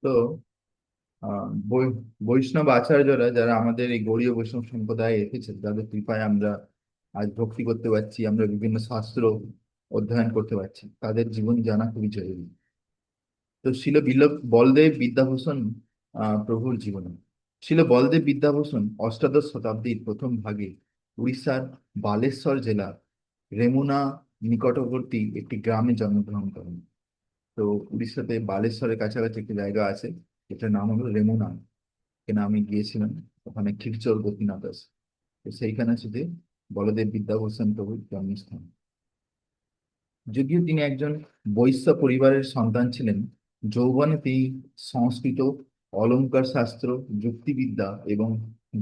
তো বৈষ্ণব আচার্যরা যারা আমাদের এই গৌড়ীয় বৈষ্ণব সম্প্রদায়ে এসেছে, যাদের কৃপায় আমরা আজ ভক্তি করতে পারছি, আমরা বিভিন্ন শাস্ত্র অধ্যয়ন করতে পারছি, তাদের জীবন জানা খুবই জরুরি। তো শিল বলদেব বিদ্যাভূষণ প্রভুর জীবনী। শিল বলদেব বিদ্যাভূষণ অষ্টাদশ শতাব্দীর প্রথম ভাগে উড়িষ্যার বালেশ্বর জেলার রেমুনা নিকটবর্তী একটি গ্রামে জন্মগ্রহণ করেন। তো উড়িষ্যাতে বালেশ্বরের কাছাকাছি একটি জায়গা আছে, এটার নাম হলো রেমুনা। এখানে আমি গিয়েছিলাম। ওখানে খিরচর গোপীনাথ আছে। তো সেইখানে হচ্ছে যে বলদেব বিদ্যাভূষণ প্রভুর জন্মস্থান। যদিও তিনি একজন বৈশ্য পরিবারের সন্তান ছিলেন, যৌবনে তিনি সংস্কৃত, অলঙ্কার শাস্ত্র, যুক্তিবিদ্যা এবং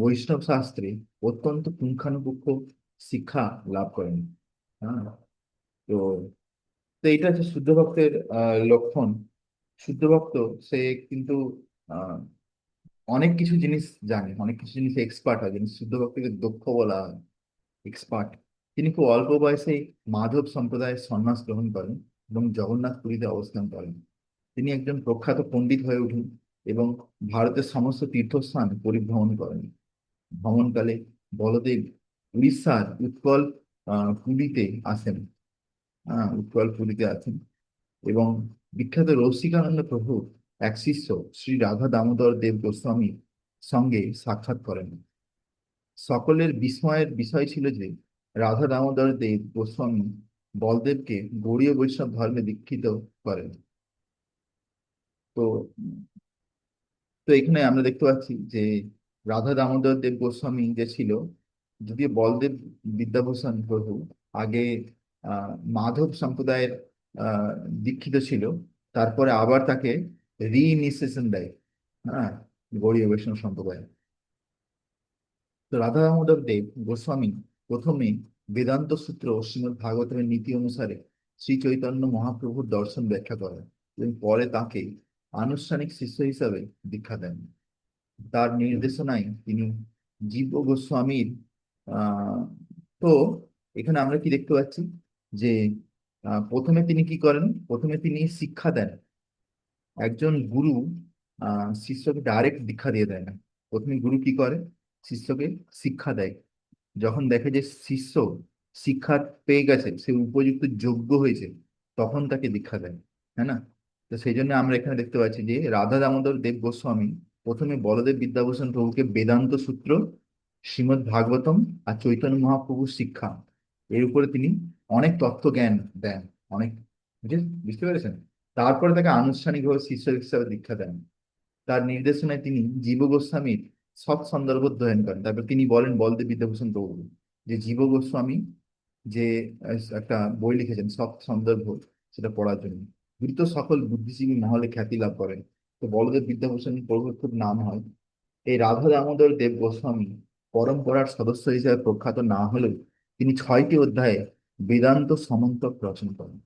বৈষ্ণব শাস্ত্রে অত্যন্ত পুঙ্খানুপুঙ্খ শিক্ষা লাভ করেন। হ্যাঁ। তো তো এটা হচ্ছে শুদ্ধ ভক্তের লক্ষণ। শুদ্ধ ভক্ত সে কিন্তু আহ, অনেক কিছু জিনিস জানে, অনেক কিছু জিনিস এক্সপার্ট হয়, যেমন শুদ্ধ ভক্তকে দক্ষ বলা হয়, এক্সপার্ট। তিনি খুব অল্প বয়সে মাধব সম্প্রদায়ের সন্ন্যাস গ্রহণ করেন এবং জগন্নাথ পুরীতে অবস্থান করেন। তিনি একজন প্রখ্যাত পণ্ডিত হয়ে ওঠেন এবং ভারতের সমস্ত তীর্থস্থান পরিভ্রমণ করেন। ভ্রমণকালে বলদেব উড়িষ্যার উৎকল পুরীতে আসেন। উৎকল পুরীতে আছেন এবং বিখ্যাত রসিকানন্দ প্রভু এক শিষ্য শ্রী রাধা দামোদর দেব গোস্বামীর সঙ্গে সাক্ষাৎ করেন। সকলের বিস্ময়ের বিষয় ছিল যে রাধা দামোদর দেব গোস্বামী বলদেবকে গৌড়ীয় বৈষ্ণব ধর্মে দীক্ষিত করেন। তো তো এখানে আমরা দেখতে পাচ্ছি যে রাধা দামোদর দেব গোস্বামী যে ছিল, যদিও বলদেব বিদ্যাভূষণ প্রভু আগে মাধব সম্প্রদায়ের আহ দীক্ষিত ছিল, তারপরে আবার তাকে রিইনিশিয়েশন দেয়। হ্যাঁ, গৌড়ীয় বৈষ্ণব সম্প্রদায়। তো রাধা দামোদর দেব গোস্বামী প্রথমে বেদান্ত সূত্র ও শ্রীমদ্ ভাগবতের নীতি অনুসারে শ্রী চৈতন্য মহাপ্রভুর দর্শন ব্যাখ্যা করেন এবং পরে তাকে আনুষ্ঠানিক শিষ্য হিসাবে দীক্ষা দেন। তার নির্দেশনায় তিনি জীব গোস্বামীর আহ তো এখানে আমরা কি দেখতে পাচ্ছি যে প্রথমে তিনি কি করেন, প্রথমে তিনি শিক্ষা দেন। একজন গুরু শিষ্যকে ডাইরেক্ট দীক্ষা দিয়ে দেয় না। প্রথমে গুরু কি করে, শিষ্যকে শিক্ষা দেয়। যখন দেখে যে শিষ্য শিক্ষা পেয়ে গেছে, সে উপযুক্ত যোগ্য হয়েছে, তখন তাকে দীক্ষা দেয়। হ্যাঁ না? তো সেই জন্য আমরা এখানে দেখতে পাচ্ছি যে রাধা দামোদর দেব গোস্বামী প্রথমে বলদেব বিদ্যাভূষণ প্রভুকে বেদান্ত সূত্র, শ্রীমদ্ ভাগবতম আর চৈতন্য মহাপ্রভুর শিক্ষা, এর উপরে তিনি অনেক তত্ত্ব জ্ঞান দেন। অনেক বুঝতে পেরেছেন? তারপরে তাকে আনুষ্ঠানিকভাবে শিষ্য হিসাবে দীক্ষা দেন। তার নির্দেশনায় তিনি জীব গোস্বামীর সৎ সন্দর্ভ অধ্যয়ন করেন। তারপর তিনি বলেন বলদেব বিদ্যাভূষণ প্রভু যে জীব গোস্বামী যে একটা বই লিখেছেন সৎ সন্দর্ভ, সেটা পড়ার জন্য দ্রুত সকল বুদ্ধিজীবী মহলে খ্যাতি লাভ করেন। তো বলদেব বিদ্যাভূষণ প্রভুর খুব নাম হয়। এই রাধা দামোদর দেব গোস্বামী পরম্পরার সদস্য হিসেবে প্রখ্যাত না হলেও তিনি 6টি অধ্যায়ে বেদান্ত সমন্তক রচনা করেন।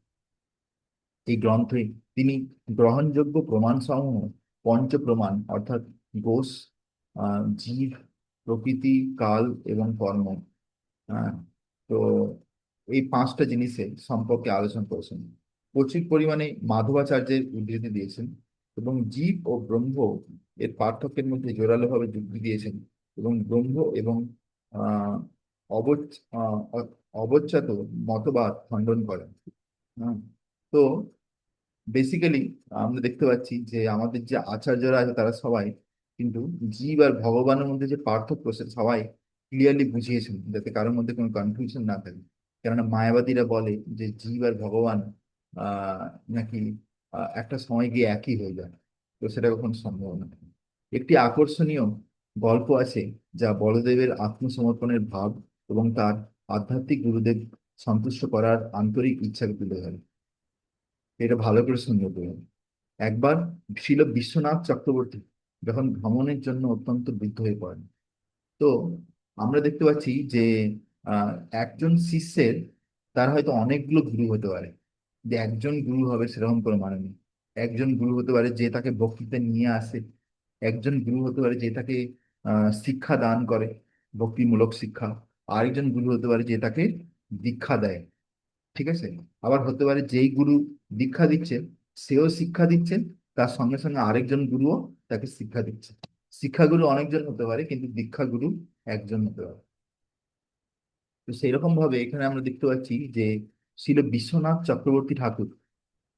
এই গ্রন্থে তিনি গ্রহণযোগ্য প্রমাণ সমূহ পঞ্চ প্রমাণ অর্থাৎ গোস, জীব, প্রকৃতি, কাল এবং কর্ম, হ্যাঁ, তো এই 5টা জিনিসের সম্পর্কে আলোচনা করেছেন। প্রচুর পরিমাণে মাধবাচার্যের উদ্ধৃতি দিয়েছেন এবং জীব ও ব্রহ্ম এর পার্থক্যের মধ্যে জোরালোভাবে যুক্তি দিয়েছেন এবং ব্রহ্ম এবং আহ অবচ অবচ্যাত মতবাদ খণ্ডন করেন। হ্যাঁ। তো বেসিক্যালি আমরা দেখতে পাচ্ছি যে আমাদের যে আচার্যরা আছে তারা সবাই কিন্তু জীব আর ভগবানের মধ্যে যে পার্থক্য সেটা সবাই ক্লিয়ারলি বুঝিয়েছেন, যাতে কারোর মধ্যে কোনো কনফিউশন না থাকে। কেননা মায়াবাদীরা বলে যে জীব আর ভগবান আহ নাকি একটা সময় গিয়ে একই হয়ে যায়। তো সেটা কখনো সম্ভব না। একটি আকর্ষণীয় গল্প আছে যা বলদেবের আত্মসমর্পণের ভাব এবং তার আধ্যাত্মিক গুরুদেব সন্তুষ্ট করার আন্তরিক ইচ্ছাকে তুলে ধরে। এটা ভালো করে শুনতে হবে। একবার ছিল বিশ্বনাথ চক্রবর্তী যখন ভ্রমণের জন্য অত্যন্ত বৃদ্ধ হয়ে পড়েন। তো আমরা দেখতে পাচ্ছি যে আহ, একজন শিষ্যের তার হয়তো অনেকগুলো গুরু হতে পারে, যে একজন গুরু হবে সেরকম কোনো মানে নেই। একজন গুরু হতে পারে যে তাকে বক্তৃতা নিয়ে আসে। একজন গুরু হতে পারে যে তাকে শিক্ষা দান করে, ভক্তিমূলক শিক্ষা। আরেকজন গুরু হতে পারে যে তাকে দীক্ষা দেয়। ঠিক আছে? আবার হতে পারে যেই গুরু দীক্ষা দিচ্ছে সেও শিক্ষা দিচ্ছে, তার সঙ্গে সঙ্গে আরেকজন গুরুও তাকে শিক্ষা দিচ্ছে। শিক্ষাগুরু অনেকজন হতে পারে, কিন্তু দীক্ষাগুরু একজন হতে পারে। তো সেই রকম ভাবে এখানে আমরা দেখতে পাচ্ছি যে ছিল বিশ্বনাথ চক্রবর্তী ঠাকুর,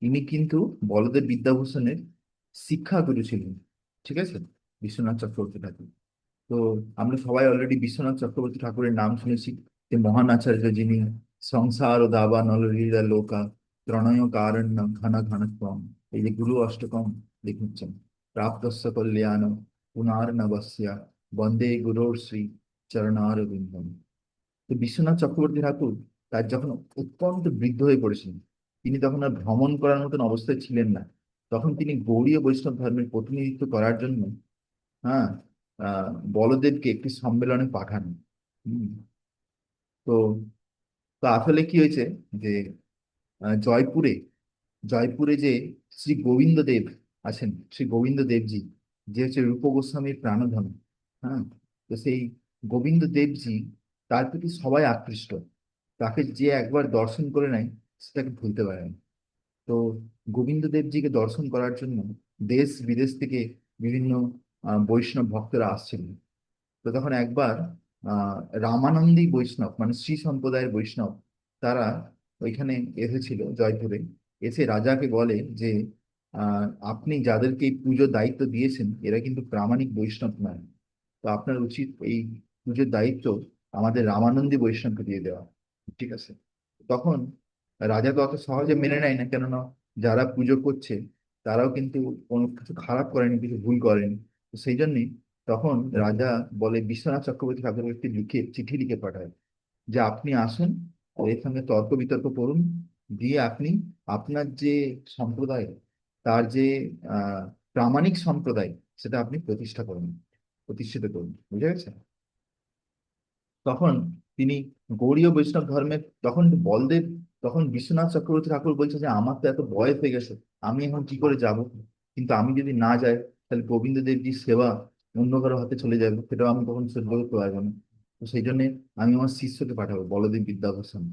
ইনি কিন্তু বলদেব বিদ্যাভূষণের শিক্ষাগুরু ছিলেন। ঠিক আছে, বিশ্বনাথ চক্রবর্তী ঠাকুর। তো আমরা সবাই অলরেডি বিশ্বনাথ চক্রবর্তী ঠাকুরের নাম শুনেছি, যে মহান আচার্য, যিনি সংসার ও দাবা নললীলা লোকা ত্রণয় কারণ্য ঘন ঘনত্বম, এই যে গুরু অষ্টকম লিখেছেন, প্রাপ্তস্য কল্যাণ পুনর্নবস্য বন্দে গুরুর শ্রী চরণার বিন্দম। তো বিশ্বনাথ চক্রবর্তী ঠাকুর তার যখন অত্যন্ত বৃদ্ধ হয়ে পড়েছিলেন, তিনি তখন আর ভ্রমণ করার মতন অবস্থায় ছিলেন না। তখন তিনি গৌড়ীয় বৈষ্ণব ধর্মের প্রতিনিধিত্ব করার জন্য, হ্যাঁ, বলদেবকে একটি সম্মেলনে পাঠান। হুম, তো তো আসলে কি হয়েছে যে জয়পুরে, যে শ্রী গোবিন্দ দেব আছেন, শ্রী গোবিন্দ দেবজি, যে হচ্ছে রূপ গোস্বামীর প্রাণধন। হ্যাঁ, তো সেই গোবিন্দ দেবজি, তার প্রতি সবাই আকৃষ্ট। তাকে যে একবার দর্শন করে নেয়, সেটাকে ভুলতে পারে না। তো গোবিন্দ দেবজিকে দর্শন করার জন্য দেশ বিদেশ থেকে বিভিন্ন বৈষ্ণব ভক্তরা আসছিলেন। তো তখন একবার আহ রামানন্দী বৈষ্ণব, মানে শ্রী সম্প্রদায়ের বৈষ্ণব, তারা ওইখানে এসেছিল জয়পুরে। এসে রাজাকে বলে যে আপনি যাদেরকে এই পুজোর দায়িত্ব দিয়েছেন, এরা কিন্তু প্রামাণিক বৈষ্ণব নয়। তো আপনার উচিত এই পুজোর দায়িত্ব আমাদের রামানন্দী বৈষ্ণবকে দিয়ে দেওয়া। ঠিক আছে, তখন রাজা তো অত সহজে মেনে নেয় না, কেননা যারা পুজো করছে তারাও কিন্তু কোনো কিছু খারাপ করেনি, কিছু ভুল করেনি। তো সেই জন্যই তখন রাজা বলে, বিশ্বনাথ চক্রবর্তী ঠাকুরকে একটি চিঠি লিখে পাঠায়, যে আপনি আসুন, আর এর সঙ্গে তর্ক বিতর্ক করুন, দিয়ে আপনি আপনার যে সম্প্রদায়, তার যে আহ প্রামাণিক সম্প্রদায়, সেটা আপনি প্রতিষ্ঠিত করুন। বুঝে গেছে? তখন তিনি গৌড়ীয় বৈষ্ণব ধর্মের, তখন বলদেব, তখন বিশ্বনাথ চক্রবর্তী ঠাকুর বলছে যে আমার তো এত বয়স হয়ে গেছে, আমি এখন কি করে যাব? কিন্তু আমি যদি না যাই, তাহলে গোবিন্দ দেবজির সেবা অন্য কারো হাতে চলে যাবে, সেটাও আমি কখন সহ্য করতে পারবো না। তো সেই জন্য আমি আমার শিষ্যকে পাঠাবো, বলদেব বিদ্যাভূষণ।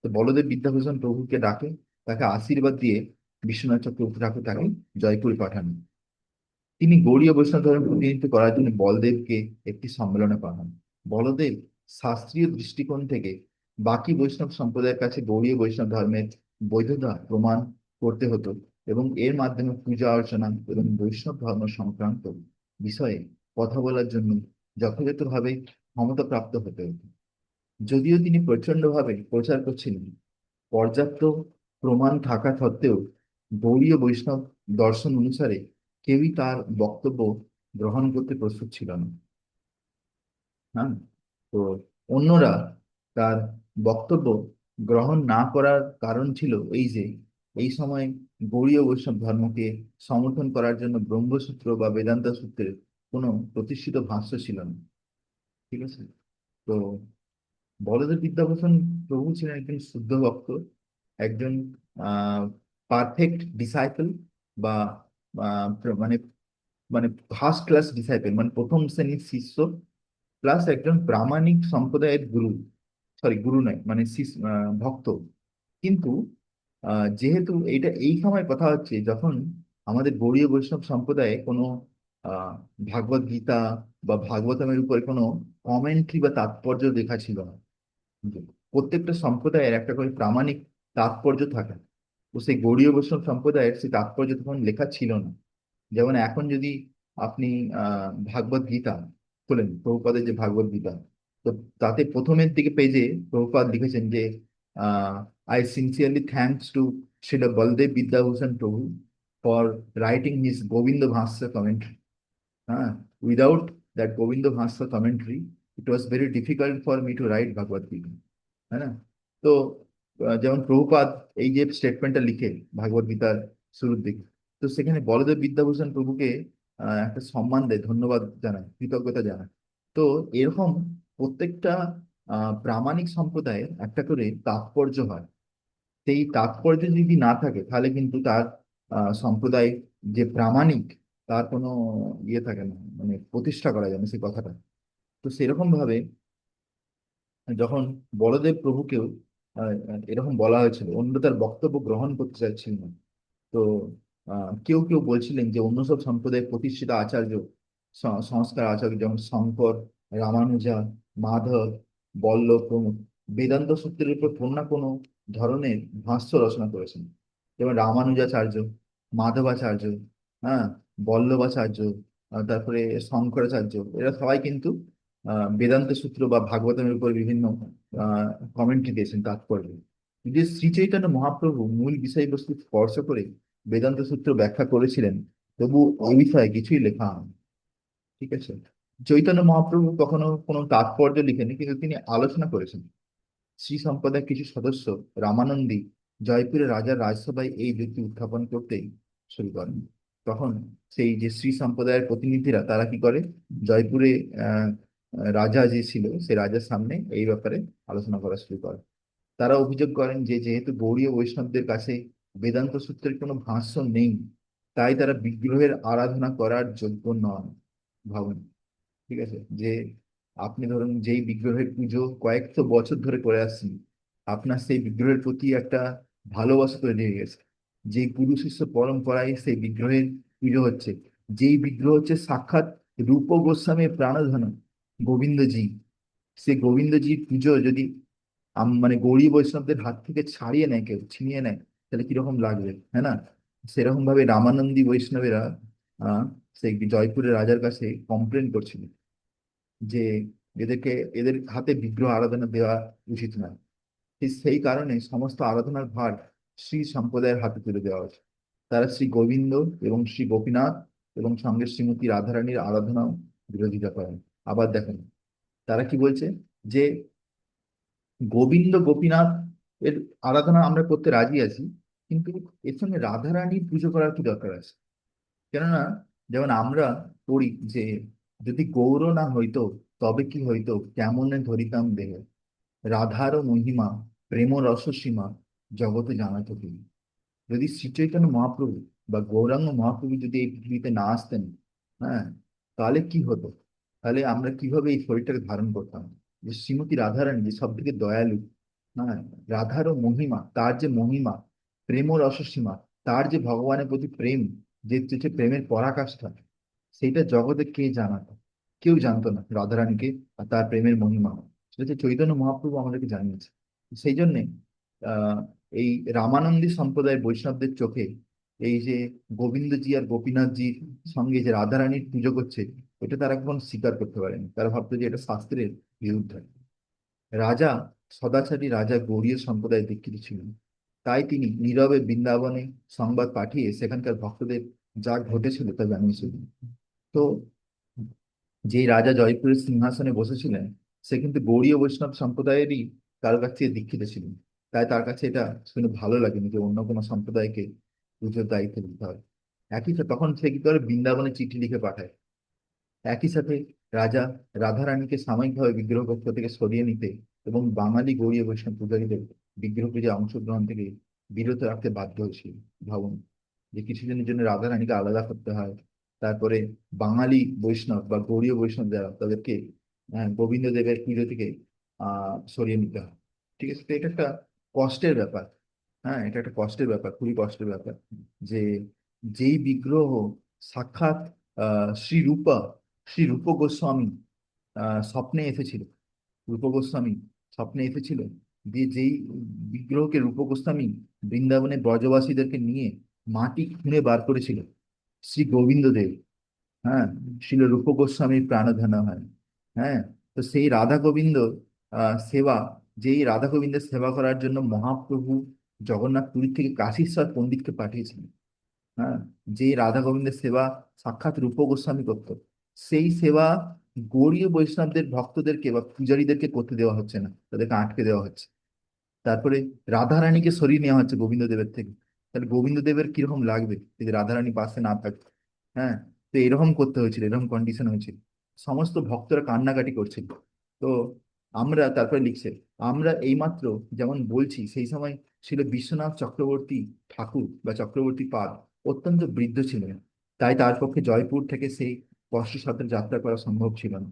তো বলদেব বিদ্যাভূষণ প্রভুকে ডাকে, তাকে আশীর্বাদ দিয়ে বিশ্বনাথ চক্রবর্তী ঠাকুর তাকে জয়পুরে পাঠান। তিনি গৌড়ীয় বৈষ্ণব ধর্মের প্রতিনিধিত্ব করার জন্য বলদেবকে একটি সম্মেলনে পাঠান। বলদেব শাস্ত্রীয় দৃষ্টিকোণ থেকে বাকি বৈষ্ণব সম্প্রদায়ের কাছে গৌড়ীয় বৈষ্ণব ধর্মের বৈধতা প্রমাণ করতে হতো, এবং এর মাধ্যমে পূজা অর্চনা এবং বৈষ্ণব ধর্ম সংক্রান্ত বিষয়ে কথা বলার জন্য যথাযথভাবে ক্ষমতা প্রাপ্ত হতে হতো। যদিও তিনি প্রচন্ডভাবে প্রচার করছিলেন, পর্যাপ্ত প্রমাণ থাকা সত্ত্বেও গৌড়ীয় বৈষ্ণব দর্শন অনুসারে কেউই তার বক্তব্য গ্রহণ করতে প্রস্তুত ছিল না। হ্যাঁ, তো অন্যরা তার বক্তব্য গ্রহণ না করার কারণ ছিল এই যে, এই সময় গৌড়ীয় বৈষ্ণব ধর্মকে সমর্থন করার জন্য ব্রহ্মসূত্র বা বেদান্ত সূত্রের কোনো প্রতিষ্ঠিত ভাষ্য ছিল না। ঠিক আছে, তো বলদেব বিদ্যাভূষণ প্রভু ছিলেন একজন শুদ্ধ ভক্ত, একজন পারফেক্ট ডিসাইপল, বা মানে মানে ফার্স্ট ক্লাস ডিসাইপল, মানে প্রথম শ্রেণীর শিষ্য, প্লাস একজন প্রামাণিক সম্প্রদায়ের গুরু। সরি, গুরু নয়, মানে ভক্ত। কিন্তু যেহেতু এইটা এই সময় কথা হচ্ছে যখন আমাদের গৌড়ীয় বৈষ্ণব সম্প্রদায়ে কোনো আহ ভাগবত গীতা বা ভাগবতমের উপরে কোনো কমেন্ট্রি বা তাৎপর্য লেখা ছিল না। প্রত্যেকটা সম্প্রদায়ের একটা করে প্রামাণিক তাৎপর্য থাকে, তো সেই গৌড়ীয় বৈষ্ণব সম্প্রদায়ের সেই তাৎপর্য তখন লেখা ছিল না। যেমন এখন যদি আপনি ভাগবত গীতা খোলেন, প্রভুপাদের যে ভাগবত গীতা, তো তাতে প্রথমের দিকে পেজে প্রভুপাদ লিখেছেন যে I sincerely thanks to Srila Baladeva Vidyabhushana Prabhu for writing his Govinda Bhashya commentary. হ্যাঁ, without that Govinda Bhashya commentary it was very difficult for me to write Bhagavad Gita. হ্যাঁ না? তো যেমন প্রভুপাদ এই যে স্টেটমেন্টটা লিখে ভাগবত গীতার শুরুর দিকে, তো সেখানে বলদেব বিদ্যাভূষণ প্রভুকে একটা সম্মান দেয়, ধন্যবাদ জানায়, কৃতজ্ঞতা জানায়। তো এরকম প্রত্যেকটা প্রামাণিক সম্প্রদায়ের একটা করে তাৎপর্য হয়। সেই তাৎপর্য যদি না থাকে, তাহলে কিন্তু তার সম্প্রদায় যে প্রামাণিক, তার কোনো ইয়ে থাকে না, মানে প্রতিষ্ঠা করা যায় না সেই কথাটা। তো সেরকম ভাবে যখন বলদেব প্রভুকেও এরকম বলা হয়েছিল, অন্য তার বক্তব্য গ্রহণ করতে চাইছিল না। তো কেউ কেউ বলছিলেন যে অন্য সব সম্প্রদায়ের প্রতিষ্ঠিত আচার্য, সংস্কার আচার্য যেমন শঙ্কর, রামানুজা, মাধব, বল্লভ প্রমুখ বেদান্ত সূত্রের উপর কোনো না কোনো ধরনের ভাষ্য রচনা করেছেন। যেমন রামানুজাচার্য, মাধবাচার্য, হ্যাঁ, বল্লভাচার্য, তারপরে শঙ্করাচার্য, এরা সবাই কিন্তু বেদান্ত সূত্র বা ভাগবতের উপর বিভিন্ন কমেন্ট্রি দিয়েছেন, তাৎপর্য। যে শ্রী চৈতন্য মহাপ্রভু মূল বিষয়বস্তু স্পর্শ করে বেদান্ত সূত্র ব্যাখ্যা করেছিলেন, তবু এই বিষয়ে কিছুই লেখা হয়নি। ঠিক আছে, চৈতন্য মহাপ্রভু কখনো কোনো তাৎপর্য লিখেনি, কিন্তু তিনি আলোচনা করেছেন। শ্রী সম্প্রদায়ের কিছু সদস্য রামানন্দী জয়পুরের রাজার রাজসভায় এই যুক্তি উত্থাপন করতেই শুরু করেন। তখন সেই যে শ্রী সম্প্রদায়ের প্রতিনিধিরা তারা কি করে, জয়পুরে আহ রাজা যে ছিল সে রাজার সামনে এই ব্যাপারে আলোচনা করা শুরু করে। তারা অভিযোগ করেন যে যেহেতু গৌড়ীয় বৈষ্ণবদের কাছে বেদান্ত সূত্রের কোনো ভাষ্য নেই, তাই তারা বিগ্রহের আরাধনা করার যোগ্য নন। ভাবুন, ঠিক আছে, যে আপনি ধরুন যেই বিগ্রহের পুজো কয়েকশো বছর ধরে করে আসছেন, আপনার সেই বিগ্রহের প্রতি একটা ভালোবাসা তৈরি হয়ে গেছে, যে গুরু শিষ্য পরম্পরায় সেই বিগ্রহের পুজো হচ্ছে, যেই বিগ্রহ হচ্ছে সাক্ষাৎ রূপ গোস্বামীর প্রাণধন গোবিন্দজি, সে গোবিন্দজির পুজো যদি মানে গৌড়ী বৈষ্ণবদের হাত থেকে ছাড়িয়ে নেয়, কেউ ছিনিয়ে নেয়, তাহলে কিরকম লাগবে, হ্যাঁ না? সেরকম ভাবে রামানন্দী বৈষ্ণবেরা আহ সেই জয়পুরের রাজার কাছে কমপ্লেন করছিল যে এদেরকে, এদের হাতে বিগ্রহ আরাধনা দেওয়া উচিত নয়। সেই কারণে সমস্ত আরাধনার ভার শ্রী সম্প্রদায়ের হাতে তুলে দেওয়া হয়েছে। তারা শ্রী গোবিন্দ এবং শ্রী গোপীনাথ এবং সঙ্গে শ্রীমতী রাধারানীর আরাধনাও বিরোধিতা করেন। আবার দেখেন তারা কি বলছে, যে গোবিন্দ গোপীনাথ এর আরাধনা আমরা করতে রাজি আছি, কিন্তু এর সঙ্গে রাধারানীর পুজো করার কি দরকার আছে? কেননা যেমন আমরা পড়ি যে যদি গৌর না হইতো তবে কি হইতো, কেমনে ধরিতাম দেহ, রাধারও মহিমা প্রেম রসসীমা জগতে জানাতো তিনি। যদি শ্রী চৈতন্য মহাপ্রভু বা গৌরাঙ্গ মহাপ্রভু যদি এই পৃথিবীতে না আসতেন, হ্যাঁ, তাহলে কি হতো? তাহলে আমরা কিভাবে এই শরীরটাকে ধারণ করতাম? যে শ্রীমতী রাধারানী যে সব থেকে দয়ালু, হ্যাঁ, রাধারও মহিমা, তার যে মহিমা, প্রেম রসসীমা, তার যে ভগবানের প্রতি প্রেম, যে যে প্রেমের পরাকাষ্ঠা, সেইটা জগতে কে জানাতো? কেউ জানতো না রাধারানীকে আর তার প্রেমের মহিমা। সেটা হচ্ছে চৈতন্য মহাপ্রভু আমাদেরকে জানিয়েছে। সেই জন্যে আহ এই রামানন্দী সম্প্রদায়ের বৈষ্ণবদের চোখে এই যে গোবিন্দজি আর গোপীনাথজির সঙ্গে যে রাধারানীর পুজো করছে, এটা তারা কখন স্বীকার করতে পারেনি। তারা ভাবতো যে এটা শাস্ত্রের বিরুদ্ধে। রাজা সদাচারী রাজা গৌড়ীয় সম্প্রদায় দীক্ষিত ছিলেন, তাই তিনি নীরবে বৃন্দাবনে সংবাদ পাঠিয়ে সেখানকার ভক্তদের যা ঘটেছিল তা জানিয়েছিলেন। তো যে রাজা জয়পুরের সিংহাসনে বসেছিলেন, সে কিন্তু গৌড়ীয় বৈষ্ণব সম্প্রদায়েরই কারো কাছ থেকে দীক্ষিত ছিলেন। তাই তার কাছে এটা শুনে ভালো লাগেনি যে অন্য কোনো সম্প্রদায়কে পুজোর দায়িত্ব দিতে হয়। একই সাথে তখন সে কি করে, বৃন্দাবনে চিঠি লিখে পাঠায়। একই সাথে রাজা রাধারানীকে সাময়িকভাবে বিগ্রহ কক্ষ থেকে সরিয়ে নিতে এবং বাঙালি গৌড়ীয় বৈষ্ণব পূজারীদের বিগ্রহ পূজায় অংশগ্রহণ থেকে বিরত রাখতে বাধ্য হয়েছিল। ভাবুন, যে কিছুদিনের জন্য রাধারানীকে আলাদা করতে হয়, তারপরে বাঙালি বৈষ্ণব বা গৌড়ীয় বৈষ্ণব যারা তাদেরকে গোবিন্দ দেবের পুজো থেকে সরিয়ে নিতে হয়। ঠিক আছে, তো এটা একটা কষ্টের ব্যাপার। হ্যাঁ, এটা একটা কষ্টের ব্যাপার, খুবই কষ্টের ব্যাপার, যে যেই বিগ্রহ সাক্ষাৎ শ্রীরূপা, শ্রী রূপ গোস্বামী স্বপ্নে এসেছিল, রূপ গোস্বামী স্বপ্নে এসেছিল, দিয়ে যেই বিগ্রহকে রূপ গোস্বামী বৃন্দাবনে ব্রজবাসীদেরকে নিয়ে মাটি খুঁড়ে বার করেছিল শ্রী গোবিন্দ দেব, হ্যাঁ, ছিল রূপ গোস্বামীর প্রাণধন হয়। হ্যাঁ, তো সেই রাধা গোবিন্দ সেবা, যেই রাধা গোবিন্দের সেবা করার জন্য মহাপ্রভু জগন্নাথ পুরী থেকে কাশীশ্বর পণ্ডিতকে পাঠিয়েছিলেন। হ্যাঁ, যে রাধা গোবিন্দের সেবা সাক্ষাৎ রূপ গোস্বামী করত, সেই সেবা গৌড়ীয় বৈষ্ণবদের ভক্তদেরকে বা পূজারীদেরকে করতে দেওয়া হচ্ছে না, তাদেরকে আটকে দেওয়া হচ্ছে। তারপরে রাধারানীকে সরিয়ে নেওয়া হচ্ছে গোবিন্দ দেবের থেকে। তাহলে গোবিন্দ দেবের কিরকম লাগবে যদি রাধারানী পাশে না থাকতো? হ্যাঁ, তো এরকম করতে হয়েছিল, এরকম কন্ডিশন হয়েছিল, সমস্ত ভক্তরা কান্নাকাটি করছিল। তো আমরা তারপরে লিখছে, আমরা এইমাত্র যেমন বলছি সেই সময় ছিল বিশ্বনাথ চক্রবর্তী ঠাকুর বা চক্রবর্তী পাদ অত্যন্ত বৃদ্ধ ছিলেন, তাই তার পক্ষে জয়পুর থেকে সেই কষ্টসাধ্য যাত্রা করা সম্ভব ছিল না।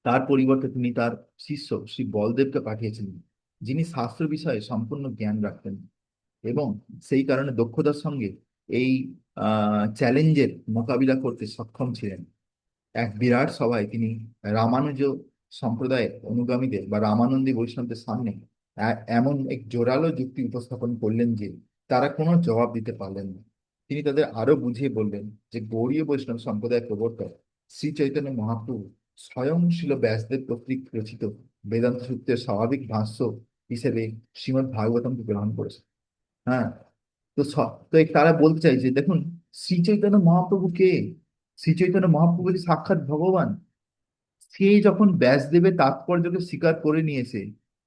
তার পরিবর্তে তিনি তার শিষ্য শ্রী বলদেবকে পাঠিয়েছিলেন, যিনি শাস্ত্র বিষয়ে সম্পূর্ণ জ্ঞান রাখতেন এবং সেই কারণে দক্ষতার সঙ্গে এই চ্যালেঞ্জের মোকাবিলা করতে সক্ষম ছিলেন। এক বিরাট সভায় তিনি রামানুজ সম্প্রদায়ের অনুগামীদের বা রামানন্দী বৈষ্ণবদের সামনে এমন এক জোরালো যুক্তি উপস্থাপন করলেন যে তারা কোনো জবাব দিতে পারলেন না। তিনি তাদের আরো বুঝিয়ে বললেন যে গৌড়ীয় বৈষ্ণব সম্প্রদায়ের প্রবর্তক শ্রী চৈতন্য মহাপ্রভু স্বয়ং শিল ব্যাসদেব কর্তৃক রচিত বেদান্ত সূত্রের স্বাভাবিক ভাষ্য হিসেবে শ্রীমদ্ ভাগবতমকে গ্রহণ করেছেন। হ্যাঁ, তারা বলতে চাইছে, দেখুন, শ্রী চৈতন্য মহাপ্রভু কে? শ্রী চৈতন্য মহাপ্রভু যে সাক্ষাৎ ভগবান। সে যখন ব্যাসদেবের তাৎপর্যকে স্বীকার করে নিয়েছে,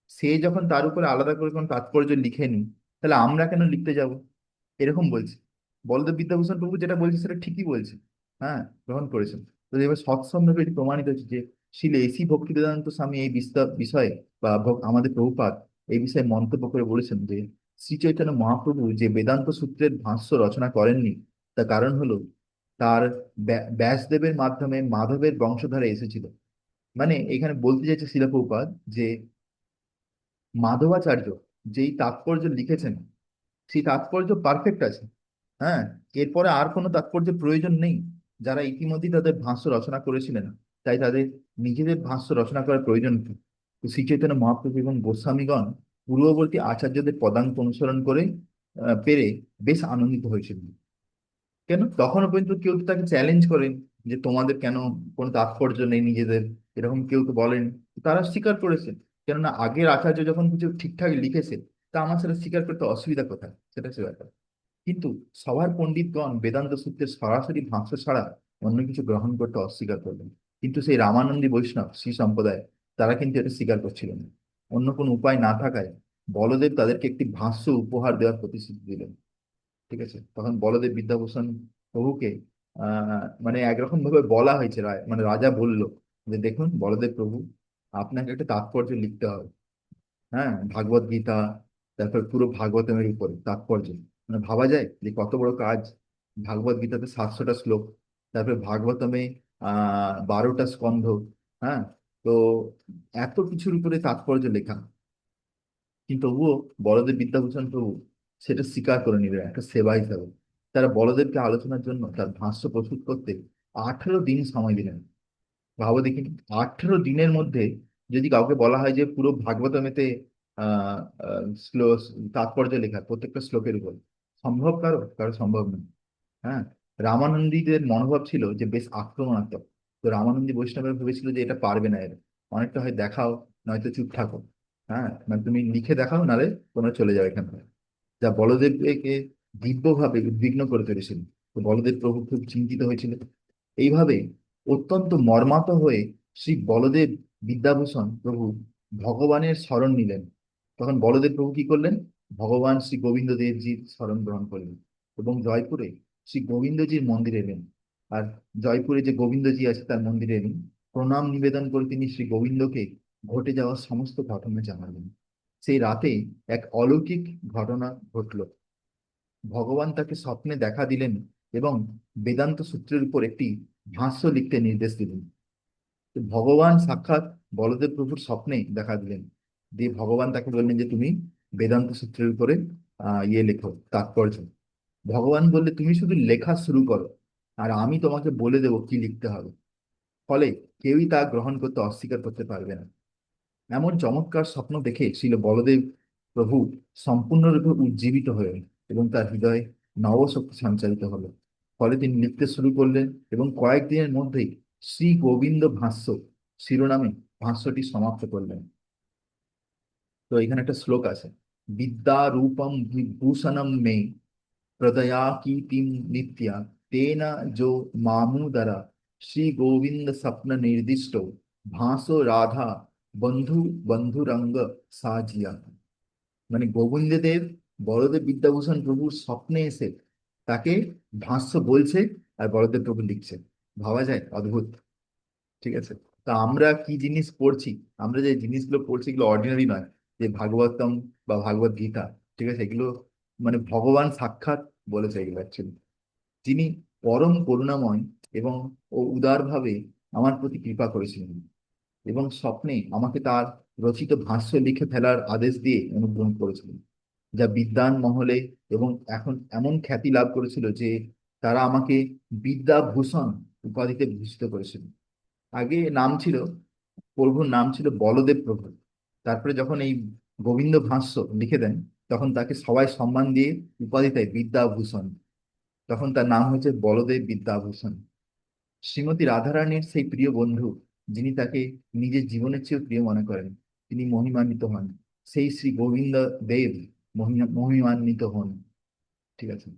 সে যখন তার উপরে আলাদা করে কোনো তাৎপর্য লিখেনি, তাহলে আমরা কেন লিখতে যাব? এরকম বলছে। বলদেব বিদ্যাভূষণ প্রভু যেটা বলছে সেটা ঠিকই বলছে। হ্যাঁ, গ্রহণ করেছেন। তো এবার সৎসঙ্গে এটি প্রমাণিত হচ্ছে যে শ্রী এসি ভক্তি বেদান্ত স্বামী এই বিষয়ে বা আমাদের প্রভুপাদ এই বিষয়ে মন্তব্য করে বলেছেন যে শ্রী চৈতন্য মহাপ্রভু যে বেদান্ত সূত্রের ভাষ্য রচনা করেননি, তার কারণ হলো তার ব্যাসদেবের মাধ্যমে মাধবের বংশধারে এসেছিল। মানে এখানে বলতে চাইছে শিলা প্রভুপাদ যে মাধবাচার্য যেই তাৎপর্য লিখেছেন সেই তাৎপর্য পারফেক্ট আছে। হ্যাঁ, এরপরে আর কোনো তাৎপর্য প্রয়োজন নেই। যারা ইতিমধ্যে তাদের ভাষ্য রচনা করেছিলেন, তাই তাদের নিজেদের ভাষ্য রচনা করার প্রয়োজন কি? তো শ্রী চৈতন্য মহাপ্রভু এবং গোস্বামীগণ পূর্ববর্তী আচার্যদের পদাঙ্ক অনুসরণ করে পেরে বেশ আনন্দিত হয়েছিলেন। কেন তখনও পর্যন্ত কেউ তো তাকে চ্যালেঞ্জ করেন যে তোমাদের কেন কোনো তাৎপর্য নেই নিজেদের, এরকম কেউ তো বলেন। তারা স্বীকার করেছে, কেননা আগের আচার্য যখন কিছু ঠিকঠাক লিখেছে, তা আমার সেটা স্বীকার করতে অসুবিধা কোথায়, সেটা সে ব্যাপার। কিন্তু সভার পণ্ডিতগণ বেদান্ত সূত্রের সরাসরি ভাষ্য ছাড়া অন্য কিছু গ্রহণ করতে অস্বীকার করলেন। কিন্তু সেই রামানন্দী বৈষ্ণব শ্রী সম্প্রদায় তারা কিন্তু এটা স্বীকার করছিলেন না। অন্য কোনো উপায় না থাকায় বলদেব তাদেরকে একটি ভাষ্য উপহার দেওয়ার প্রতিশ্রুতি দিলেন। ঠিক আছে, তখন বলদেব বিদ্যাভূষণ প্রভুকে মানে একরকম ভাবে বলা হয়েছে, মানে রাজা বলল যে দেখুন বলদেব প্রভু, আপনাকে একটা তাৎপর্য লিখতে হবে। হ্যাঁ, ভাগবত গীতা, তারপর পুরো ভাগবতমের উপরে তাৎপর্য, মানে ভাবা যায় যে কত বড় কাজ। ভাগবত গীতাতে 700টা শ্লোক, তারপরে ভাগবতমে 12টা স্কন্ধ। হ্যাঁ, তো এত কিছুর উপরে তাৎপর্য লেখা, কিন্তু তবুও বলদেব বিদ্যাভূষণ প্রভু সেটা স্বীকার করে নিলেন একটা সেবা হিসাবে। তারা বলদেবকে আলোচনার জন্য তার ভাষ্য প্রস্তুত করতে 18 দিন সময় দিলেন। ভাবো দেখি, 18 দিনের মধ্যে যদি কাউকে বলা হয় যে পুরো ভাগবতমেতে আহ আহ, শ্লো- তাৎপর্য লেখা প্রত্যেকটা শ্লোকের উপর, সম্ভব? কারো কারো সম্ভব নয়। হ্যাঁ, রামানন্দীদের মনোভাব ছিল যে বেশ আক্রমণাত্মক। তো রামানন্দী বৈষ্ণবের ভেবেছিল যে এটা পারবে না এরা, অনেকটা হয় দেখাও, নয়তো চুপ থাকো। হ্যাঁ, মানে তুমি লিখে দেখাও, নালে তোমরা চলে যাও এখান থেকে। যা বলদেবকে দিব্যভাবে উদ্বিগ্ন করে তুলেছিল। তো বলদেব প্রভু খুব চিন্তিত হয়েছিল। এইভাবে অত্যন্ত মর্মাহত হয়ে শ্রী বলদেব বিদ্যাভূষণ প্রভু ভগবানের শরণ নিলেন। তখন বলদেব প্রভু কি করলেন? ভগবান শ্রী গোবিন্দ দেবজির শরণ গ্রহণ করলেন এবং জয়পুরে শ্রী গোবিন্দজির মন্দিরে এলেন। আর জয়পুরে যে গোবিন্দজি আছে তার মন্দিরে এলেন। প্রণাম নিবেদন করে তিনি শ্রী গোবিন্দকে ঘটে যাওয়া সমস্ত ঘটনা জানালেন। সেই রাতে এক অলৌকিক ঘটনা ঘটল। ভগবান তাকে স্বপ্নে দেখা দিলেন এবং বেদান্ত সূত্রের উপর একটি ভাষ্য লিখতে নির্দেশ দিলেন। তো ভগবান সাক্ষাৎ বলদেব প্রভুর স্বপ্নে দেখা দিলেন। দিয়ে ভগবান তাকে বললেন যে তুমি বেদান্ত সূত্রের উপরে লেখো তাৎপর্য। ভগবান বললে তুমি শুধু লেখা শুরু করো, আর আমি তোমাকে বলে দেবো কি লিখতে হবে। ফলে কেউই তা গ্রহণ করতে অস্বীকার করতে পারবে না। এমন চমৎকার স্বপ্ন দেখে ছিল বলদেব প্রভু সম্পূর্ণরূপে উজ্জীবিত হয়ে এবং তার হৃদয়ে নবশক্তি সঞ্চারিত হলো। ফলে তিনি লিখতে শুরু করলেন এবং কয়েকদিনের মধ্যেই শ্রী গোবিন্দ ভাষ্য শিরোনামে ভাষ্যটি সমাপ্ত করলেন। তো এখানে একটা শ্লোক আছে, বিদ্যা রূপম বিভূষণম মে প্রদয়া কীর্তিম নিত্যা তেনা যো মামুদরা শ্রী গোবিন্দ স্বপ্ন নির্দিষ্ট ভাসো রাধা বন্ধু বন্ধুরঙ্গ সাজিয়া। মানে গোবিন্দদেব বলদেব বিদ্যাভূষণ প্রভুর স্বপ্নে এসে তাকে ভাষ্য বলছে, আর বলদেব প্রভু লিখছে। ভাবা যায়, অদ্ভুত। ঠিক আছে, তা আমরা কি জিনিস পড়ছি? আমরা যে জিনিসগুলো পড়ছি এগুলো অর্ডিনারি নয়, যে ভাগবতম বা ভাগবত গীতা। ঠিক আছে, এগুলো মানে ভগবান সাক্ষাৎ বলেছে এগুলো অ্যাকচুয়ালি, যিনি পরম করুণাময় এবং ও উদারভাবে আমার প্রতি কৃপা করেছিলেন এবং স্বপ্নে আমাকে তার রচিত ভাষ্য লিখে ফেলার আদেশ দিয়ে অনুগ্রহ করেছিলেন। যা বিদ্বান মহলে এবং এখন এমন খ্যাতি লাভ করেছিল যে তারা আমাকে বিদ্যাভূষণ উপাধিতে ভূষিত করেছিল। আগে নাম ছিল, প্রভুর নাম ছিল বলদেব প্রভু। তারপরে যখন এই গোবিন্দ ভাষ্য লিখে দেন, তখন তাকে সবাই সম্মান দিয়ে উপাধি দেয় বিদ্যাভূষণ। তখন তার নাম হয়েছে বলদেব বিদ্যাভূষণ। শ্রীমতী রাধারানীর সেই প্রিয় বন্ধু, যিনি তাকে নিজের জীবনের চেয়েও প্রিয় মনে করেন, তিনি মহিমান্বিত হন। সেই শ্রী গোবিন্দ দেব মহিমান্বিত হন। ঠিক আছে।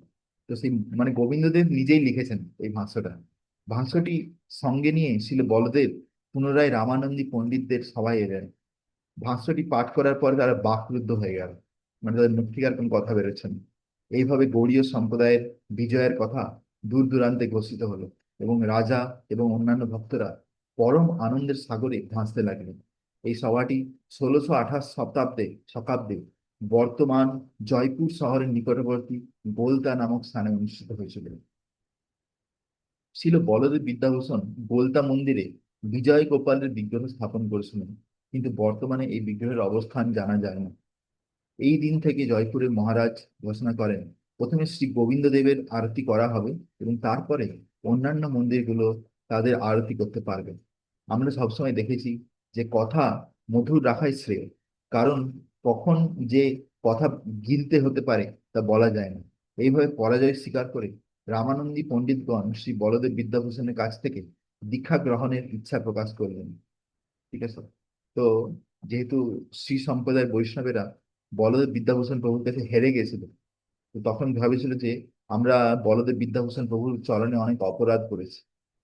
তো সেই মানে গোবিন্দদেব নিজেই লিখেছেন এই ভাষ্যটা। ভাষ্যটি সঙ্গে নিয়ে শ্রীল বলদেব পুনরায় রামানন্দী পণ্ডিতদের সভায় এলেন। ভাষ্যটি পাঠ করার পর তারা বাকরুদ্ধ হয়ে গেল, মানে তাদের মুখ থেকে আর কোনো কথা বেরোচ্ছে না। এইভাবে গৌড়ীয় সম্প্রদায়ের বিজয়ের কথা দূর দূরান্তে ঘোষিত হলো, এবং রাজা এবং অন্যান্য ভক্তরা পরম আনন্দের সাগরে ভাসতে লাগলেন। এই সভাটি 1628 শতাব্দে বর্তমান জয়পুর শহরের নিকটবর্তী গোলতা নামক স্থানে অনুষ্ঠিত হয়েছিল। ছিল বলদেব বিদ্যাভূষণ গোলতা মন্দিরে বিজয় গোপালের বিগ্রহ স্থাপন করেছিলেন, কিন্তু বর্তমানে এই বিগ্রহের অবস্থান জানা যায় না। এই দিন থেকে জয়পুরের মহারাজ ঘোষণা করেন, প্রথমে শ্রী গোবিন্দ দেবের আরতি করা হবে এবং তারপরে অন্যান্য মন্দিরগুলো তাদের আরতি করতে পারবে। আমরা সবসময় দেখেছি যে কথা মধুর রাখাই শ্রেয়, কারণ কখন যে কথা গিলতে হতে পারে তা বলা যায় না। এইভাবে পরাজয় স্বীকার করে রামানন্দী পণ্ডিতগণ শ্রী বলদেব বিদ্যাভূষণের কাছ থেকে দীক্ষা গ্রহণের ইচ্ছা প্রকাশ করলেন। ঠিক আছে। তো যেহেতু শ্রী সম্প্রদায়ের বৈষ্ণবেরা বলদেব বিদ্যাভূষণ প্রভুর কাছে হেরে গেছিল, তো তখন ভেবেছিল যে আমরা বলদেব বিদ্যাভূষণ প্রভুর চরণে অনেক অপরাধ করেছি।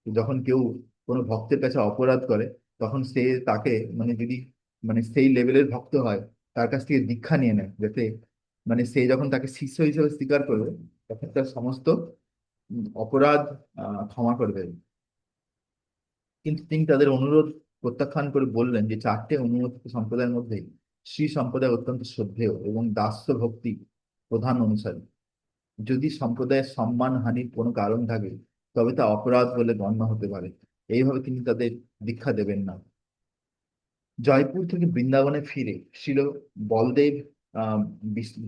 তো যখন কেউ কোনো ভক্তের কাছে অপরাধ করে, তখন সে তাকে মানে যদি মানে সেই লেভেলের ভক্ত হয়, তার কাছ থেকে দীক্ষা নিয়ে নেয়, যাতে মানে সে যখন তাকে শিষ্য হিসেবে স্বীকার করবে, তখন তার সমস্ত অপরাধ ক্ষমা করে দেবে। কিন্তু তিনি তাদের অনুরোধ প্রত্যাখ্যান করে বললেন যে চারটে অনুমোদিত সম্প্রদায়ের মধ্যে শ্রী সম্প্রদায় অত্যন্ত শ্রদ্ধেয় এবং দাস্য ভক্তি প্রধান অনুসারী। যদি সম্প্রদায়ের সম্মান হানির কোনো কারণ থাকে, তবে তা অপরাধ বলে গণ্য হতে পারে। এইভাবে তিনি তাদের দীক্ষা দেবেন না। জয়পুর থেকে বৃন্দাবনে ফিরে শিল বলদেব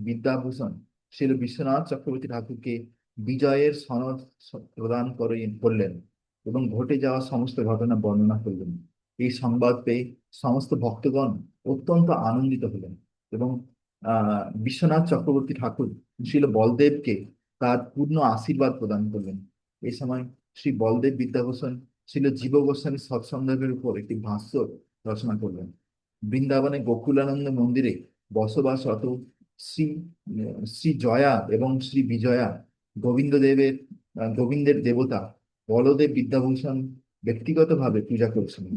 বিদ্যাভূষণ শিল বিশ্বনাথ চক্রবর্তী ঠাকুরকে বিজয়ের সনদ প্রদান করলেন এবং ঘটে যাওয়া সমস্ত ঘটনা বর্ণনা করলেন। এই সংবাদ পেয়ে সমস্ত ভক্তগণ অত্যন্ত আনন্দিত হলেন এবং বিশ্বনাথ চক্রবর্তী ঠাকুর শিল বলদেবকে তার পূর্ণ আশীর্বাদ প্রদান করলেন। এই সময় শ্রী বলদেব বিদ্যাভূষণ ছিল জীব গোস্বামী সৎসঙ্গের উপর একটি ভাষ্য রচনা করলেন। বৃন্দাবনে গোকুলানন্দ মন্দিরে বসবাসরত শ্রী শ্রী জয়া এবং শ্রী বিজয়া গোবিন্দের দেবতা বলদেব বিদ্যাভূষণ ব্যক্তিগতভাবে পূজা করেছিলেন।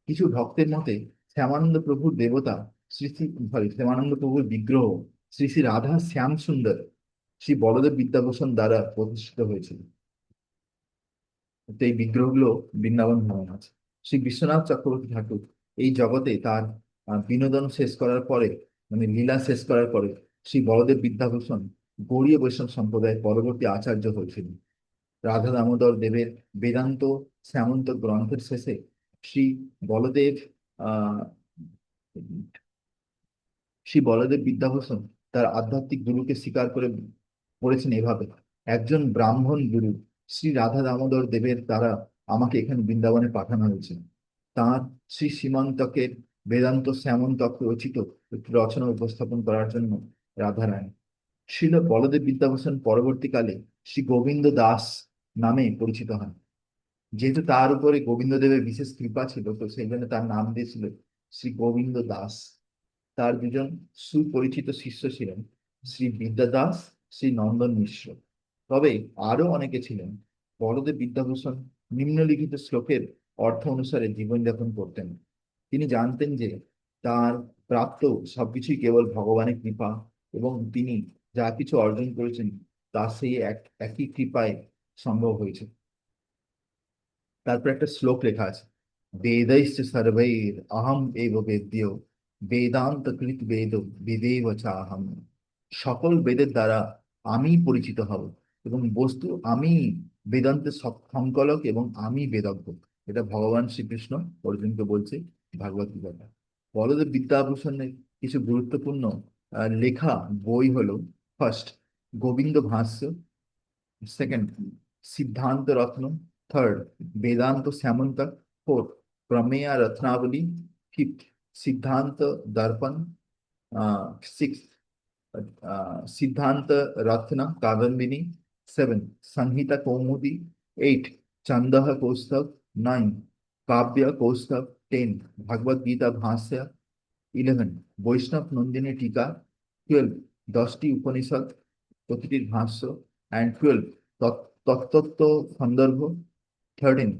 কিছু ভক্তের মতে শ্যামানন্দ প্রভুর দেবতা শ্যামানন্দ প্রভুর বিগ্রহ শ্রী শ্রী রাধা শ্যাম সুন্দর শ্রী বলদেব বিদ্যাভূষণ দ্বারা প্রতিষ্ঠিত হয়েছিল। তো এই বিগ্রহগুলো বৃন্দাবন ধামে আছে। শ্রী বিশ্বনাথ চক্রবর্তী ঠাকুর এই জগতে তার বিনোদন শেষ করার পরে, মানে লীলা শেষ করার পরে, শ্রী বলদেব বিদ্যাভূষণ গৌড়ীয় বৈষ্ণব সম্প্রদায়ের পরবর্তী আচার্য হয়েছিলেন। রাধা দামোদর দেবের বেদান্ত শ্যামন্ত গ্রন্থের শেষে শ্রী বলদেব আহ শ্রী বলদেব বিদ্যাভূষণ তার আধ্যাত্মিক গুরুকে স্বীকার করে পড়েছেন এভাবে, একজন ব্রাহ্মণ গুরু শ্রী রাধা দামোদর দেবের দ্বারা আমাকে এখানে বৃন্দাবনে পাঠানো হয়েছে। তাঁর শ্রী সীমান্তকের বেদান্ত শ্যামন্তক রচিত একটি রচনা উপস্থাপন করার জন্য রাধারানী। শ্রীল বলদেব বিদ্যাভূষণ পরবর্তীকালে শ্রী গোবিন্দ দাস নামে পরিচিত হন। যেহেতু তার উপরে গোবিন্দদেবের বিশেষ কৃপা ছিল, তো সেই জন্য তার নাম দিয়েছিল শ্রী গোবিন্দ দাস। তার দুজন সুপরিচিত শিষ্য ছিলেন শ্রী বিদ্যা দাস, শ্রী নন্দন মিশ্র। তবে আরো অনেকে ছিলেন। বলদেব বিদ্যাভূষণ নিম্নলিখিত শ্লোকের অর্থ অনুসারে জীবনযাপন করতেন। তিনি জানতেন যে তার প্রাপ্ত সবকিছুই কেবল ভগবানের কৃপা, এবং তিনি যা কিছু অর্জন করেছেন তা সেই একই কৃপায় সম্ভব হয়েছে। তারপর একটা শ্লোক লেখা আছে, বেदैश्च सर्वैर् अहम एव वेद्यो বেদান্ত কৃত বেদ বেদেব চাহম। সকল বেদের দ্বারা আমি পরিচিত হব এবং বস্তু আমি বেদান্তের সংকলক এবং আমি বেদজ্ঞ। এটা ভগবান শ্রীকৃষ্ণ অর্জুনকে বলছে ভাগবত গীতা। বলদেব বিদ্যাভূষণের কিছু গুরুত্বপূর্ণ লেখা বই হলো first Govinda Bhashya, second Siddhanta Ratna, third Vedanta Syamantaka, fourth Prameya Ratnavali, fifth Siddhanta Darpana, six Siddhanta Ratna Kadambini, seven Samhita Kaumudi, eight Chhanda Kaustubha, nine Kavya Kaustubha, ten Bhagavad Gita भाष्य, इलेवन বৈষ্ণব নন্দিনী टीका, টুয়েলভ 10টি উপনিষদ প্রতিটির ভাষ্য, and twelve Tattva Sandarbha, thirteen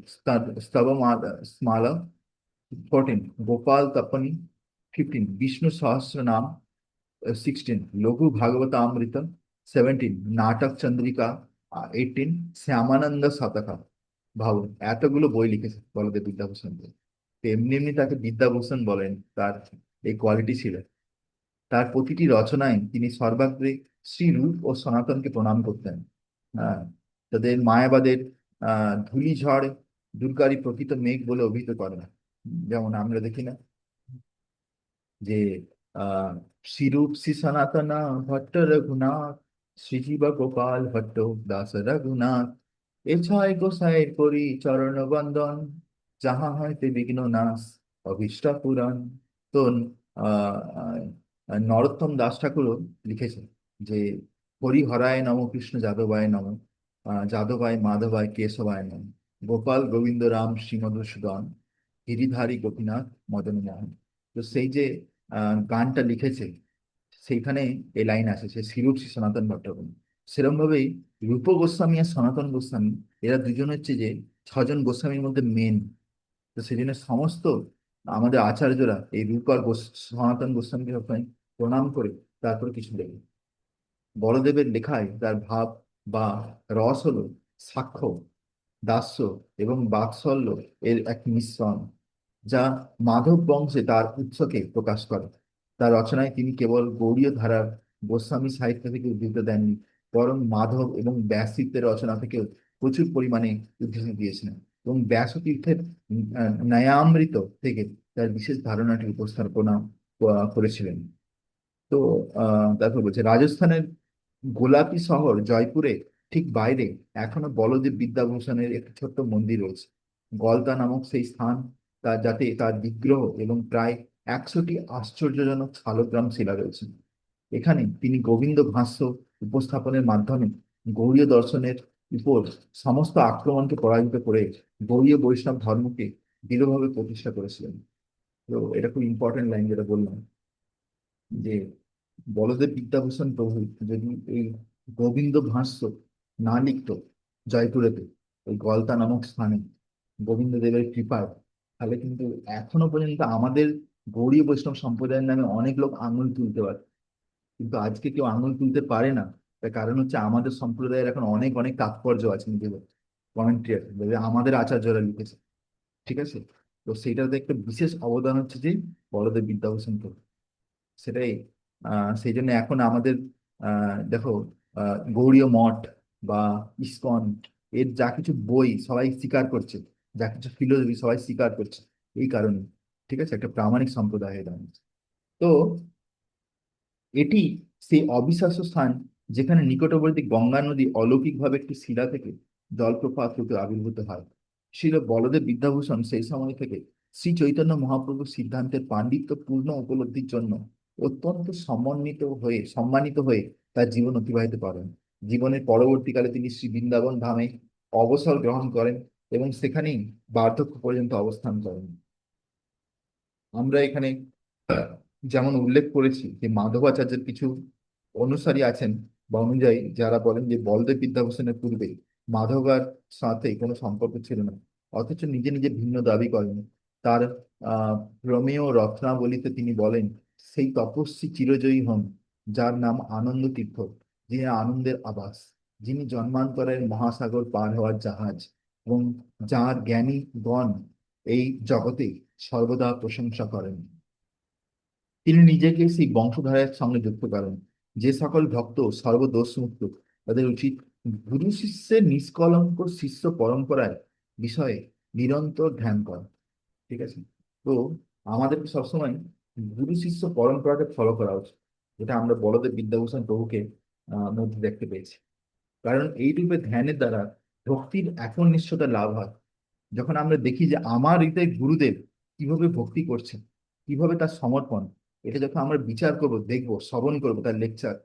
Stavamala স্মালা, fourteen Gopal Tapani, fifteen Vishnu Sahasranama, sixteen लघु भागवतामृतम, सेवेंटीन नाटक चंद्रिका, এইটিন শ্যামানন্দ শতকা। ভাবুন এতগুলো বই লিখেছে বলদেব বিদ্যাভূষণ। তো এমনি এমনি তাকে বিদ্যাভূষণ বলেন, তার এই কোয়ালিটি ছিল। তার প্রতিটি রচনায় তিনি সর্বাগ্রে শ্রীরূপ ও সনাতনকে প্রণাম করতেন। হ্যাঁ, তাদের মায়াবাদের ধূলিঝড় দুর্গারই প্রকৃত মেঘ বলে অভিহিত করেন। যেমন আমরা দেখি না যে আহ শ্রীরূপ শ্রী সনাতন ভট্ট রঘুনাথ, শ্রীজীব গোপাল ভট্ট দাস রঘুনাথ, এ ছয় গোসাইয়ের করি চরণ বন্দন, যাহা হইতে বিঘ্ন নাশ অভীষ্ট পূরণ। তো আহ নরোত্তম দাস ঠাকুরও লিখেছেন যে হরিহরায় নম, কৃষ্ণ যাদবায় নম, যাদবায় মাধবায় কেশবায় নম, গোপাল গোবিন্দ রাম শ্রীমধুসূদন, গিরিধারী গোপীনাথ মদন মোহন। তো সেই যে গানটা লিখেছে সেইখানে এই লাইন আছে, সে শ্রীরূপ শ্রী সনাতন ভট্টাচার্য। সেরকম ভাবেই রূপ গোস্বামী আর সনাতন গোস্বামী, এরা দুজন হচ্ছে যে ছজন গোস্বামীর মধ্যে মেন। তো সেই জন্য সমস্ত আমাদের আচার্যরা এই রূপ আর সনাতন গোস্বামীকে সবসময় প্রণাম করে তারপরে কিছু লেখে। বড়দেবের লেখায় তার ভাব বা রস হলো সাক্ষ্য, দাস্য এবং বাৎসল্য এর এক মিশ্রণ, যা মাধব বংশে তার উৎসকে প্রকাশ করে। তার রচনায় তিনি কেবল গৌড়ীয় ধারার গোস্বামী সাহিত্য থেকে উদ্ধৃত দেননি, বরং মাধব এবং ব্যাসতীর্থের রচনা থেকেও প্রচুর পরিমাণে উদ্ধৃতি দিয়েছিলেন, এবং ব্যাসতীর্থের ন্যায়ামৃত থেকে তার বিশেষ ধারণাটি উপস্থাপনা করেছিলেন। তো তারপর বলছে রাজস্থানের গোলাপি শহর জয়পুরে ঠিক বাইরে এখনো বলদেব বিদ্যাভূষণের একটি ছোট্ট মন্দির রয়েছে, গলতা নামক সেই স্থান। যাতে তার বিগ্রহ এবং প্রায় 100টি আশ্চর্যজনক শালগ্রাম শিলা রয়েছে। এখানে তিনি গোবিন্দ ভাষ্য উপস্থাপনের মাধ্যমে গৌড়ীয় দর্শনের উপর সমস্ত আক্রমণকে পরাজিত করে গৌড়ীয় বৈষ্ণব ধর্মকে দৃঢ়ভাবে প্রতিষ্ঠা করেছিলেন। তো এটা খুব ইম্পর্টেন্ট লাইন যেটা বললাম, যে বলদেব বিদ্যাভূষণ প্রভু যদি এই গোবিন্দ ভাষ্য না লিখতো জয়পুরেতে, ওই গলতা নামক স্থানে গোবিন্দ দেবের কৃপায়, তাহলে কিন্তু এখনো পর্যন্ত আমাদের গৌড়ীয় বৈষ্ণব সম্প্রদায়ের নামে অনেক লোক আঙুল তুলতে পারে। কিন্তু আজকে কেউ আঙুল তুলতে পারে না। তার কারণ হচ্ছে আমাদের সম্প্রদায়ের এখন অনেক অনেক তাৎপর্য আছে নিজেদের কমেন্ট্রি আছে, যেটা আমাদের আচার্যরা লিখেছে। ঠিক আছে, তো সেইটাতে একটা বিশেষ অবদান হচ্ছে যে বলদেব বিদ্যাভূষণ প্রভু। সেটাই সেই জন্য এখন আমাদের দেখো গৌড়ীয় মঠ বা ইসকন এর যা কিছু বই সবাই স্বীকার করছে, যা কিছু ফিলোসফি সবাই স্বীকার করছে এই কারণে। ঠিক আছে, একটা প্রামাণিক সম্প্রদায় হয়ে দাঁড়িয়েছে। তো এটি সেই অবিশ্বাস্য স্থান যেখানে নিকটবর্তী গঙ্গা নদী অলৌকিকভাবে একটি শিলা থেকে জলপ্রপাত রূপে আবির্ভূত হয়। ছিল বলদেব বিদ্যাভূষণ সেই সময় থেকে শ্রী চৈতন্য মহাপ্রভুর সিদ্ধান্তের পাণ্ডিত্য পূর্ণ উপলব্ধির জন্য অত্যন্ত সম্মানিত হয়ে তার জীবন অতিবাহিত করেন। জীবনের পরবর্তীকালে তিনি শ্রী বৃন্দাবন ধামে অবসর গ্রহণ করেন এবং সেখানেই বার্ধক্য পর্যন্ত অবস্থান করেন। আমরা এখানে যেমন উল্লেখ করেছি যে মাধবাচার্যের কিছু অনুসারী আছেন বা অনুযায়ী যারা বলেন যে বলদেব বিদ্যাভূষণের পূর্বে মাধবার সাথে কোনো সম্পর্ক ছিল না, অথচ নিজে নিজে ভিন্ন দাবি করেন। তার প্রমেয় রত্নাবলীতে তিনি বলেন, সেই তপস্বী চিরজয়ী হন যার নাম আনন্দ তীর্থ, যিনি আনন্দের আবাস, যিনি জন্মান্তরের মহাসাগর পার হওয়ার জাহাজ, এবং যার জ্ঞানী গণ এই জগতে সর্বদা প্রশংসা করেন। তিনি নিজেকে সেই বংশধারের সঙ্গে যুক্ত করেন। যে সকল ভক্ত সর্বদোষমুক্ত, তাদের উচিত গুরু শিষ্যের নিষ্কলঙ্ক শিষ্য পরম্পরায় বিষয়ে নিরন্তর ধ্যান করা। ঠিক আছে, তো আমাদেরকে সবসময় গুরু শিষ্য পরম্পরাকে ফলো করা উচিত। যেটা আমরা বড়দের বিদ্যাভূষণ প্রভুকে মধ্যে দেখতে পেয়েছি। কারণ এই রূপে ধ্যানের দ্বারা ভক্তির একনিষ্ঠতা লাভ হয়। যখন আমরা দেখি যে আমার হৃদয় গুরুদেব কিভাবে ভক্তি করছেন, কিভাবে তার সমর্পণ, এটা যখন আমরা বিচার করব, দেখবো, শ্রবণ করবো তার লেকচার,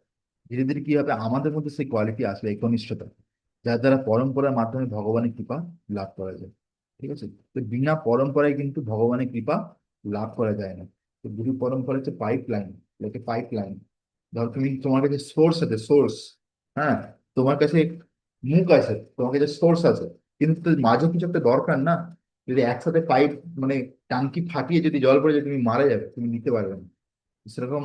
ধীরে ধীরে কি হবে, আমাদের মধ্যে সেই কোয়ালিটি আসবে, একনিষ্ঠতা, যার দ্বারা পরম্পরার মাধ্যমে ভগবানের কৃপা লাভ করা যায়। ঠিক আছে? তো বিনা পরম্পরায় কিন্তু ভগবানের কৃপা লাভ করা যায় না। তো গুরু পরম্পরা হচ্ছে পাইপ লাইন, পাইপ লাইন। ধর তুমি, তোমার কাছে সোর্স আছে, সোর্স, হ্যাঁ, তোমার কাছে মুখ আছে, তোমার কাছে সোর্স আছে, কিন্তু তোর মাঝে কিছু একটা দরকার না। যদি একসাথে পাইপ, মানে টাঙ্কি ফাটিয়ে যদি জল পড়ে যায়, তুমি মারা যাবে, তুমি নিতে পারবে না। সেরকম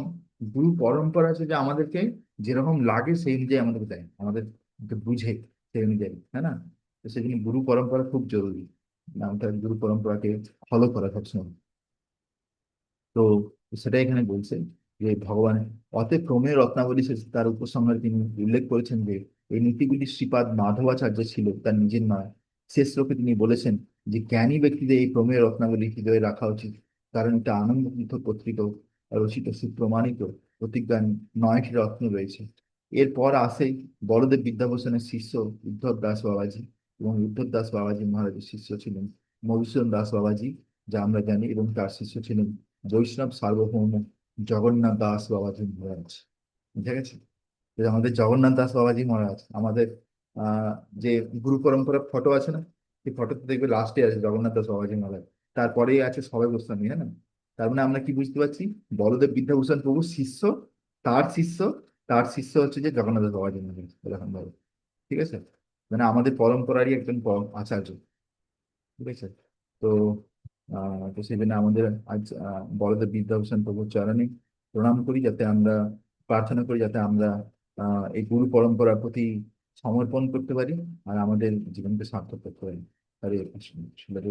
গুরু পরম্পরা আছে যে আমাদেরকে যেরকম লাগে সেই অনুযায়ী আমাদেরকে দেয়, আমাদের বুঝে সেই অনুযায়ী, হ্যাঁ না? তো সেই জন্য গুরু পরম্পরা খুব জরুরি। আমাদের গুরু পরম্পরাকে ফলো করা সবসময়। তো সেটাই এখানে বলছে যে ভগবান অতএব প্রমেয় রত্নাবলী শেষে তার উপসংহারে তিনি উল্লেখ করেছেন যে এই নীতিগুলি শ্রীপাদ মাধবাচার্য ছিল তার নিজের নয়। শেষ শ্লোকে তিনি বলেছেন যে জ্ঞানী ব্যক্তিদের এই প্রমেয় রত্নাবলী হৃদয়ে রাখা উচিত, কারণ এটা আনন্দ তীর্থ কর্তৃক রচিত সুপ্রমাণিত প্রতিজ্ঞান 9টি রত্ন রয়েছে। এরপর আসে বড়দেব বিদ্যাভূষণের শিষ্য উদ্ধব দাস বাবাজি, এবং উদ্ধব দাস বাবাজি মহারাজের শিষ্য ছিলেন মধুসূদন দাস বাবাজি, যা আমরা জানি, এবং তার শিষ্য ছিলেন বৈষ্ণব সার্বভৌম জগন্নাথ দাস বাবাজি মহারাজ। ঠিক আছে? তো আমাদের জগন্নাথ দাস বাবাজি মহারাজ আমাদের আহ যে গুরু পরম্পরার ফটো আছে না, সেই ফটোতে দেখবে লাস্টে আছে জগন্নাথ দাস বাবাজি মহারাজ, তারপরেই আছে সবাই গোস্বামী, হ্যাঁ না? তার মানে আমরা কি বুঝতে পারছি, বলদেব বিদ্যাভূষণ প্রভুর শিষ্য, তার শিষ্য, তার শিষ্য হচ্ছে যে জগন্নাথ দাস বাবাজি মহারাজ, এরকম ভাবে। ঠিক আছে? মানে আমাদের পরম্পরারই একজন পরম আচার্য। ঠিক আছে? তো তো সেই জন্য আমাদের আজ বড়দের বিদ্যাভূষণ প্রভুর চরণে প্রণাম করি, যাতে আমরা প্রার্থনা করি, যাতে আমরা এই গুরু পরম্পরার প্রতি সমর্পণ করতে পারি আর আমাদের জীবনকে সার্থক করতে পারি। হরে কৃষ্ণ। শিলার